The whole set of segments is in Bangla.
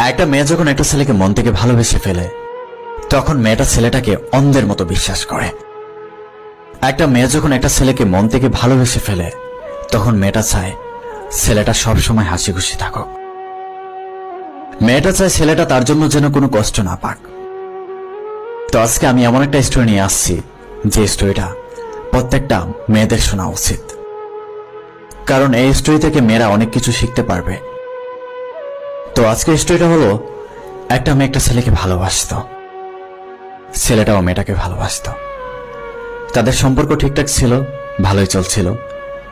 একটা মেয়ে যখন একটা ছেলেকে মন থেকে ভালোবেসে ফেলে তখন মেয়েটা ছেলেটাকে অন্ধের মতো বিশ্বাস করে। একটা মেয়ে যখন একটা ছেলেকে মন থেকে ভালোবেসে ফেলে তখন মেয়েটা চায় ছেলেটা সব সময় হাসি খুশি থাকুক। মেয়েটা চায় ছেলেটা তার জন্য যেন কোনো কষ্ট না পাক। তো আজকে আমি এমন একটা স্টোরি নিয়ে আসছি যে স্টোরিটা প্রত্যেকটা মেয়েদের শোনা উচিত, কারণ এই স্টোরি থেকে মেয়েরা অনেক কিছু শিখতে পারবে। তো আজকের স্টোরিটা হলো, একটা মেয়ে একটা ছেলেকে ভালোবাসতো, ছেলেটাও মেয়েটাকে ভালোবাসতো। তাদের সম্পর্ক ঠিকঠাক ছিল, ভালোই চলছিল।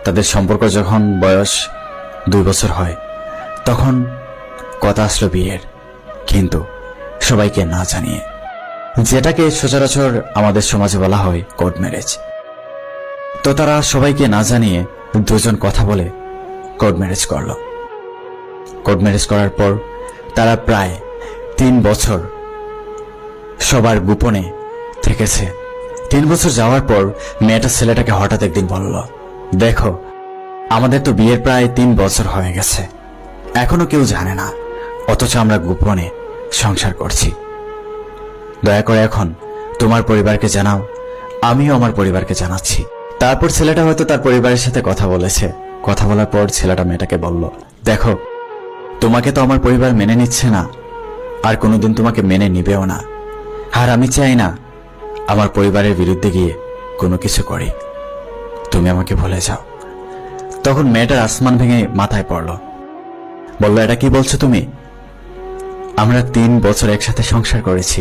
তাদের সম্পর্ক যখন বয়স 2 বছর হয় তখন কথা আসলো বিয়ের, কিন্তু সবাইকে না জানিয়ে, যেটাকে সচরাচর আমাদের সমাজে বলা হয় কোর্ট ম্যারেজ। তো তারা সবাইকে না জানিয়ে দুজন কথা বলে কোর্ট ম্যারেজ করলো। কোর্ট ম্যারেজ করার পর তারা প্রায় 3 বছর সবার গোপনে থেকেছে। 3 বছর যাওয়ার পর মেয়েটা ছেলেটাকে হঠাৎ একদিন বলল, দেখো আমাদের তো বিয়ের প্রায় 3 বছর হয়ে গেছে, এখনো কেউ জানে না, অথচ আমরা গোপনে সংসার করছি। দয়া করে এখন তোমার পরিবারকে জানাও, আমিও আমার পরিবারকে জানাচ্ছি। তারপর ছেলেটা হয়তো তার পরিবারের সাথে কথা বলেছে। কথা বলার পর ছেলেটা মেয়েটাকে বলল, দেখো তোমাকে তো আমার পরিবার মেনে নিচ্ছে না, আর কোনোদিন তোমাকে মেনে নিবেও না, আর আমি চাই না আমার পরিবারের বিরুদ্ধে গিয়ে কোনো কিছু করি, তুমি আমাকে ভুলে যাও। তখন মেয়েটার আসমান ভেঙে মাথায় পড়ল, বলল, এটা কি বলছো তুমি? আমরা 3 বছর একসাথে সংসার করেছি,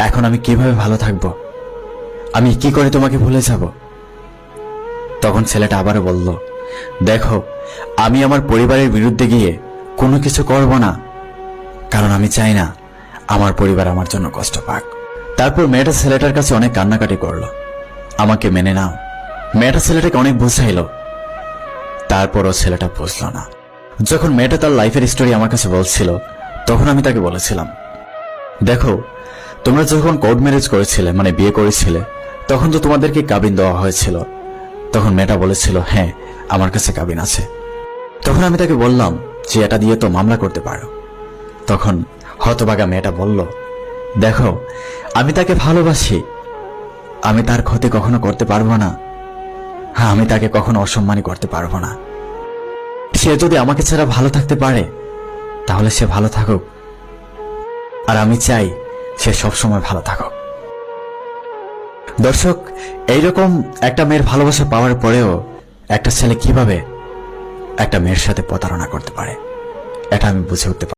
এখন আমি কিভাবে ভালো থাকব? আমি কি করে তোমাকে ভুলে যাব? তখন ছেলেটা আবারও বলল, দেখো আমি আমার পরিবারের বিরুদ্ধে গিয়ে কোনো কিছু করব না, কারণ আমি চাই না আমার পরিবার আমার জন্য কষ্ট পাক। তারপর মেয়েটা ছেলেটার কাছে অনেক কান্নাকাটি করলো, আমাকে মেনে নাও। মেয়েটা ছেলেটাকে অনেক বুঝাইল, তারপরও ছেলেটা বুঝলো না। যখন মেয়েটা তার লাইফের স্টোরি আমার কাছে বলছিল তখন আমি তাকে বলেছিলাম, দেখো তোমরা যখন কোর্ট ম্যারেজ করেছিলে, মানে বিয়ে করেছিলে, তখন তো তোমাদেরকে কাবিন দেওয়া হয়েছিল। তখন মেয়েটা বলেছিল, হ্যাঁ আমার কাছে কাবিন আছে। তখন আমি তাকে বললাম যে এটা দিয়ে তো মামলা করতে পারো। তখন হতভাগা মেয়েটা বলল, দেখো আমি তাকে ভালোবাসি, আমি তার ক্ষতি কখনো করতে পারবো না, হ্যাঁ আমি তাকে কখনো অসম্মানী করতে পারবো না। সে যদি আমাকে ছাড়া ভালো থাকতে পারে তাহলে সে ভালো থাকুক, আর আমি চাই সে সবসময় ভালো থাকুক। দর্শক, এইরকম একটা মেয়ের ভালোবাসা পাওয়ার পরেও একটা ছেলে কিভাবে একটা মেয়ের সাথে প্রতারণা করতে পারে, এটা আমি বুঝে উঠতে পারি।